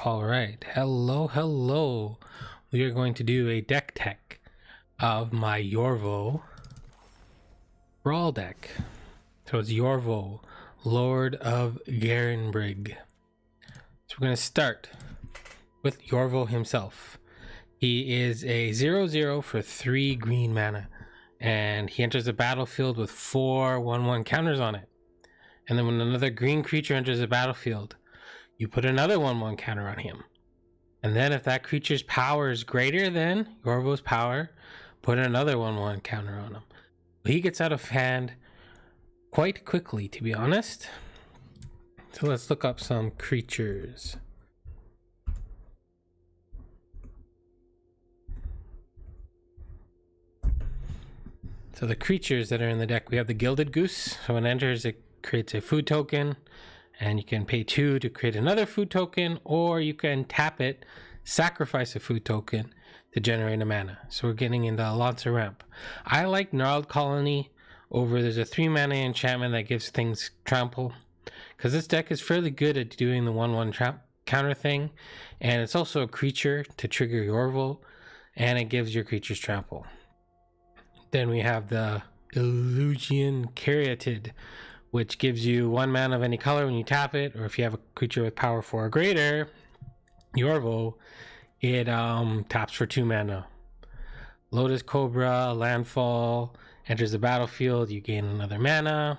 All right, hello. We are going to do a deck tech of my Yorvo Brawl deck. So it's Yorvo, Lord of Garenbrig. So we're going to start with Yorvo himself. He is a 0/0 for 3 green mana, and he enters the battlefield with 4 1/1 counters on it. And then when another green creature enters the battlefield, you put another 1/1 counter on him. And then if that creature's power is greater than Yorvo's power, put another 1/1 counter on him. He gets out of hand quite quickly, to be honest. So let's look up some creatures. So the creatures that are in the deck, we have the Gilded Goose. So when it enters, it creates a food token, and you can pay 2 to create another food token, or you can tap it, sacrifice a food token to generate a mana. So we're getting into lots of ramp. I like Gnarled Colony over, there's a 3 mana enchantment that gives things trample, because this deck is fairly good at doing the 1/1 counter thing, and it's also a creature to trigger Yorvo, and it gives your creatures trample. Then we have the Illusion Caryatid, which gives you 1 mana of any color when you tap it, or if you have a creature with power 4 or greater, Yorvo, it taps for 2 mana. Lotus Cobra, landfall, enters the battlefield, you gain another mana.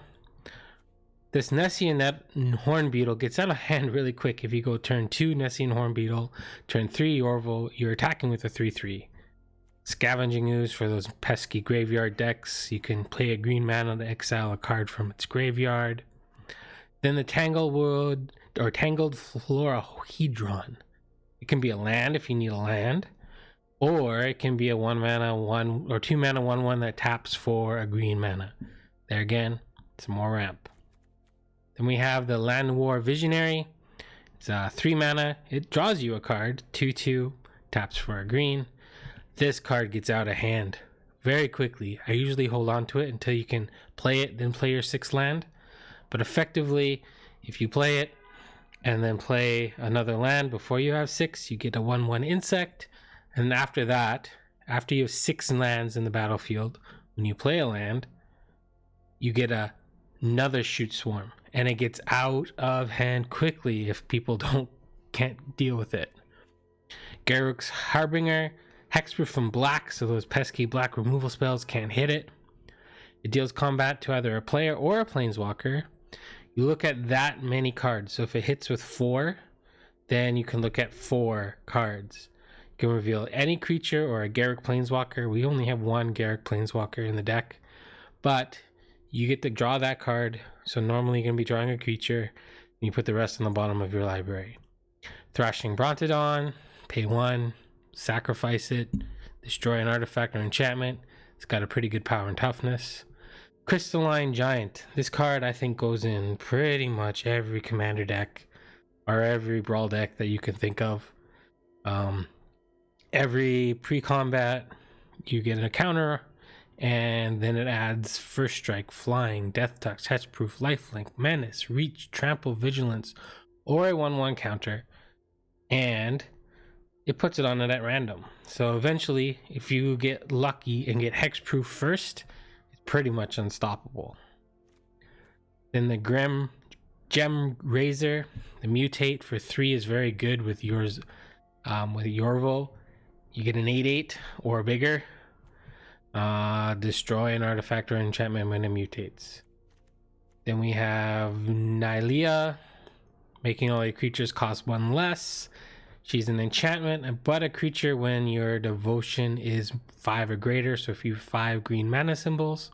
This Nessian Horn Beetle gets out of hand really quick. If you go turn 2 Nessian Horn Beetle, turn 3 Yorvo, you're attacking with a 3/3. Scavenging Ooze for those pesky graveyard decks. You can play a green mana to exile a card from its graveyard. Then the Tangled Florahedron. It can be a land if you need a land, or it can be a 1 mana 1 or 2 mana 1/1 that taps for a green mana. There again, some more ramp. Then we have the Land War Visionary. It's 3 mana. It draws you a card, 2/2, taps for a green. This card gets out of hand very quickly. I usually hold on to it until you can play it, then play your 6th land. But effectively, if you play it and then play another land before you have 6, you get a 1/1 insect. And after that, after you have 6 lands in the battlefield, when you play a land, you get another Shoot Swarm. And it gets out of hand quickly if people can't deal with it. Garruk's Harbinger. Hexproof from black, so those pesky black removal spells can't hit it. It deals combat to either a player or a planeswalker. You look at that many cards, so if it hits with 4, then you can look at 4 cards. You can reveal any creature or a Garruk planeswalker. We only have 1 Garruk planeswalker in the deck, but you get to draw that card, so normally you're going to be drawing a creature, and you put the rest on the bottom of your library. Thrashing Brontodon, pay 1, sacrifice it, destroy an artifact or enchantment. It's got a pretty good power and toughness. Crystalline Giant. This card I think goes in pretty much every commander deck or every brawl deck that you can think of. Every pre-combat you get a counter, and then it adds First Strike, Flying, Death Touch, Hexproof, Lifelink, Menace, Reach, Trample, Vigilance, or a 1/1 counter, and it puts it on it at random. So eventually, if you get lucky and get hexproof first, it's pretty much unstoppable. Then the Gem Razor, the Mutate for 3 is very good with yours. With Yorvo, you get an 8/8 or bigger. Destroy an artifact or enchantment when it mutates. Then we have Nylea, making all your creatures cost 1 less. She's an enchantment, but a creature when your devotion is 5 or greater. So if you have 5 green mana symbols,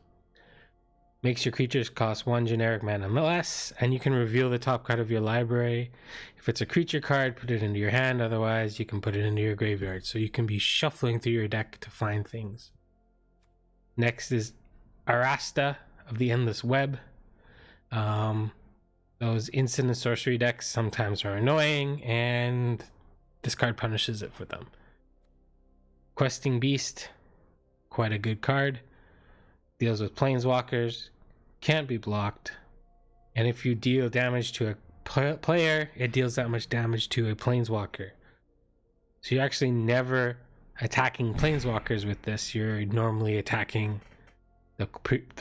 makes your creatures cost 1 generic mana less, and you can reveal the top card of your library. If it's a creature card, put it into your hand. Otherwise, you can put it into your graveyard. So you can be shuffling through your deck to find things. Next is Arasta of the Endless Web. Those instant and sorcery decks sometimes are annoying, and this card punishes it for them. Questing Beast, quite a good card. Deals with planeswalkers, can't be blocked, and if you deal damage to a player, it deals that much damage to a planeswalker. So you're actually never attacking planeswalkers with this. You're normally attacking the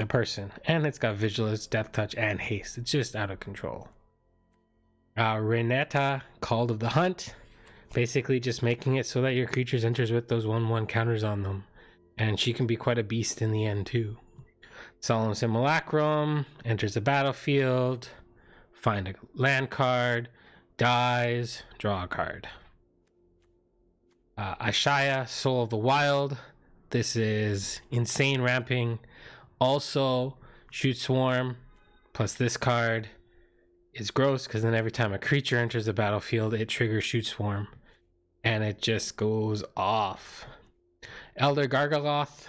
person. And it's got Vigilance, Death Touch, and Haste. It's just out of control. Renetta, Call of the Hunt. Basically just making it so that your creatures enters with those 1/1 counters on them. And she can be quite a beast in the end too. Solemn Simulacrum, enters the battlefield, find a land card, dies, draw a card. Ashaya, Soul of the Wild. This is insane ramping. Also, Shoot Swarm, plus this card is gross because then every time a creature enters the battlefield, it triggers Shoot Swarm. And it just goes off. Elder Gargaloth,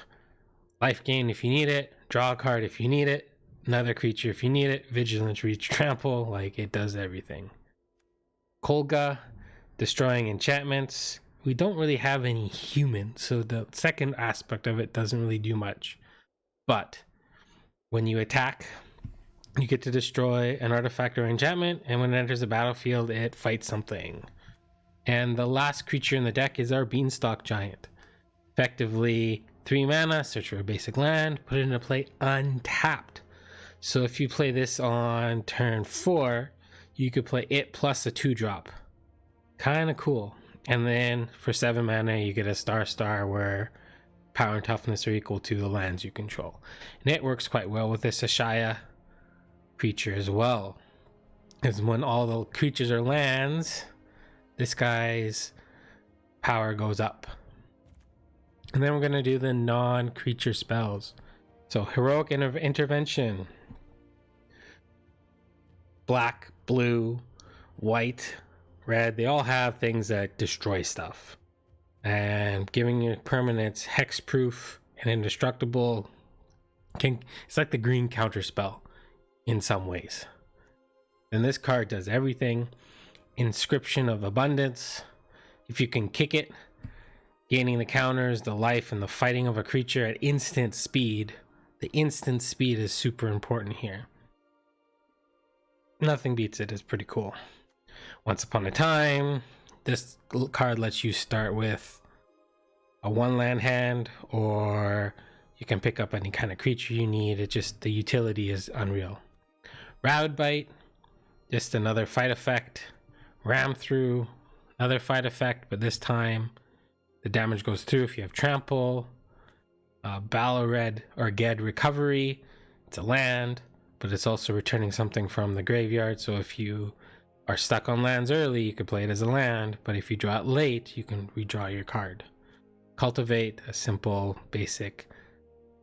life gain if you need it, draw a card if you need it, another creature if you need it, Vigilance, Reach, Trample, like it does everything. Kolga, destroying enchantments. We don't really have any humans, so the second aspect of it doesn't really do much. But when you attack, you get to destroy an artifact or enchantment, and when it enters the battlefield, it fights something. And the last creature in the deck is our Beanstalk Giant. Effectively, 3 mana, search for a basic land, put it into play untapped. So if you play this on turn 4, you could play it plus a 2-drop. Kind of cool. And then for 7 mana, you get a star where power and toughness are equal to the lands you control. And it works quite well with this Ashaya creature as well. Because when all the creatures are lands, this guy's power goes up. And then we're going to do the non-creature spells. So Heroic Intervention. Black, blue, white, red, they all have things that destroy stuff. And giving you permanents, hexproof and indestructible, it's like the green counter spell in some ways. And this card does everything. Inscription of Abundance. If you can kick it, gaining the counters, the life, and the fighting of a creature at instant speed. The instant speed is super important here. Nothing beats it. It's pretty cool. Once Upon a Time, this card lets you start with a 1-land hand, or you can pick up any kind of creature you need. It just, the utility is unreal. Rabid Bite, just another fight effect. Ram Through, another fight effect, but this time the damage goes through if you have Trample. Balared or Ged Recovery, it's a land, but it's also returning something from the graveyard. So if you are stuck on lands early, you could play it as a land, but if you draw it late, you can redraw your card. Cultivate, a simple, basic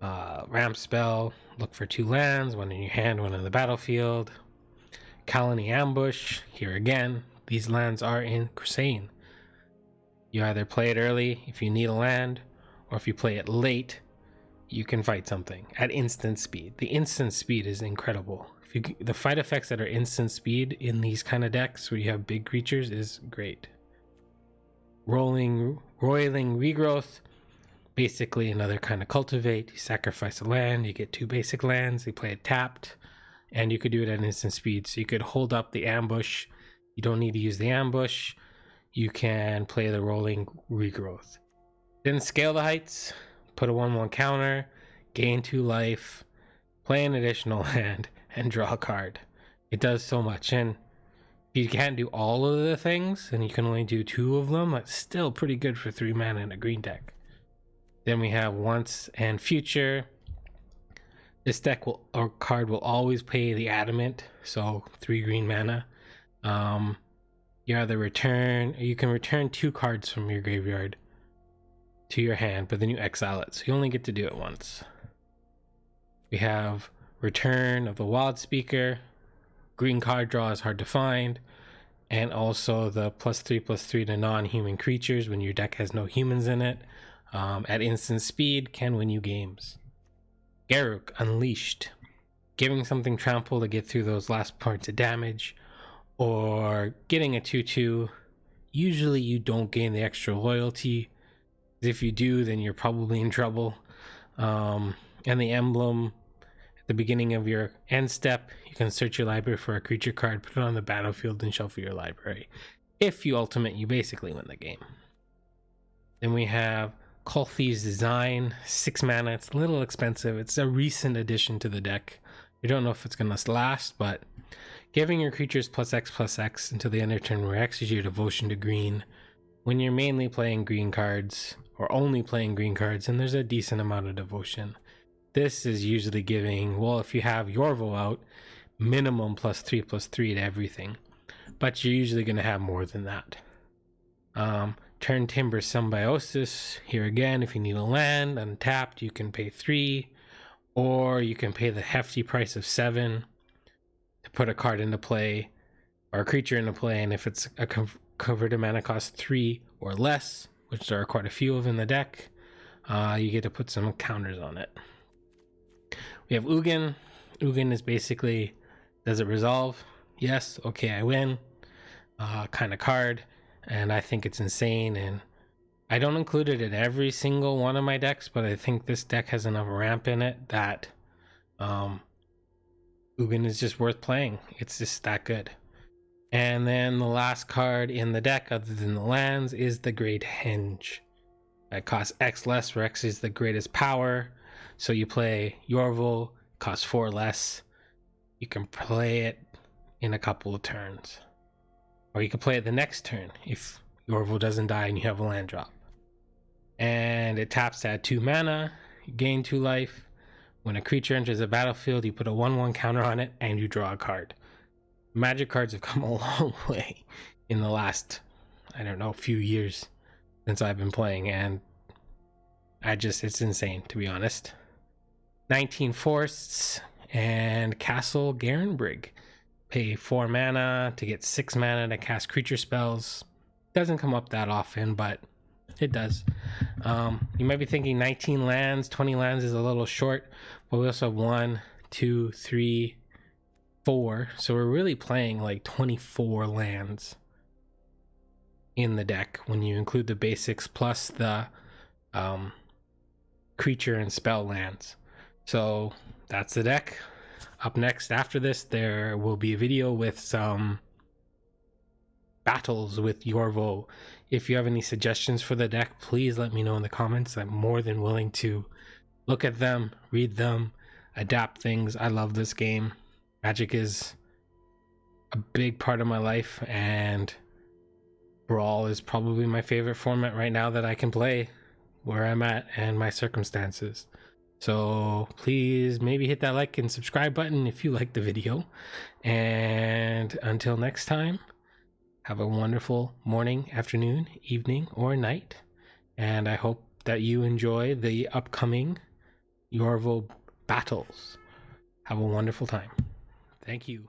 ramp spell. Look for 2 lands, one in your hand, one on the battlefield. Colony Ambush, here again, these lands are insane. You either play it early if you need a land, or if you play it late, you can fight something at instant speed. The instant speed is incredible. The fight effects that are instant speed in these kind of decks where you have big creatures is great. Roiling Regrowth, basically another kind of cultivate. You sacrifice a land, you get 2 basic lands, you play it tapped, and you could do it at instant speed. So you could hold up the ambush. You don't need to use the ambush. You can play the Rolling Regrowth. Then Scale the Heights, put a 1/1 counter, gain 2 life, play an additional hand, and draw a card. It does so much. And if you can't do all of the things, and you can only do 2 of them, that's still pretty good for 3 mana in a green deck. Then we have Once and Future. This deck or card will always pay the Adamant, so 3 green mana. You either you can return 2 cards from your graveyard to your hand, but then you exile it, so you only get to do it once. We have Return of the Wild Speaker. Green card draw is hard to find, and also the +3/+3 to non-human creatures when your deck has no humans in it. At instant speed, can win you games. Garruk Unleashed, giving something trample to get through those last points of damage, or getting a 2/2. Usually you don't gain the extra loyalty. If you do, then you're probably in trouble. And the emblem, at the beginning of your end step, you can search your library for a creature card, put it on the battlefield, and shuffle your library. If you ultimate, you basically win the game. Then we have Kolthi's Design, 6 mana. It's a little expensive. It's a recent addition to the deck. We don't know if it's going to last, but giving your creatures +X/+X until the end of turn where X is your devotion to green. When you're mainly playing green cards, or only playing green cards, and there's a decent amount of devotion. This is usually giving, well, if you have Yorvo out, minimum +3/+3 to everything. But you're usually going to have more than that. Turn Timber Symbiosis. Here again, if you need a land, untapped, you can pay 3. Or you can pay the hefty price of 7 to put a card into play, or a creature into play, and if it's a converted mana cost 3 or less, which there are quite a few of in the deck, you get to put some counters on it. We have Ugin. Ugin is basically, does it resolve? Yes, okay, I win. Kind of card, and I think it's insane, and I don't include it in every single one of my decks, but I think this deck has enough ramp in it that Ugin is just worth playing. It's just that good. And then the last card in the deck, other than the lands, is the Great Henge. It costs X less, where X is the greatest power. So you play Yorvo, costs 4 less. You can play it in a couple of turns. Or you can play it the next turn if Yorvo doesn't die and you have a land drop. And it taps to add 2 mana, you gain 2 life. When a creature enters the battlefield, you put a 1/1 counter on it and you draw a card. Magic cards have come a long way in the last, I don't know, few years since I've been playing, and it's insane, to be honest. 19 Forests and Castle Garenbrig. Pay 4 mana to get 6 mana to cast creature spells. Doesn't come up that often, but it does. You might be thinking 19 lands, 20 lands is a little short, but we also have 1, 2, 3, 4. So we're really playing like 24 lands in the deck when you include the basics plus the creature and spell lands. So that's the deck. Up next after this, there will be a video with some battles with Yorvo. If you have any suggestions for the deck, please let me know in the comments. I'm more than willing to look at them, read them, adapt things. I love this game. Magic is a big part of my life, and Brawl is probably my favorite format right now that I can play where I'm at and my circumstances. So please maybe hit that like and subscribe button if you like the video. And until next time, have a wonderful morning, afternoon, evening, or night. And I hope that you enjoy the upcoming Yorvo battles. Have a wonderful time. Thank you.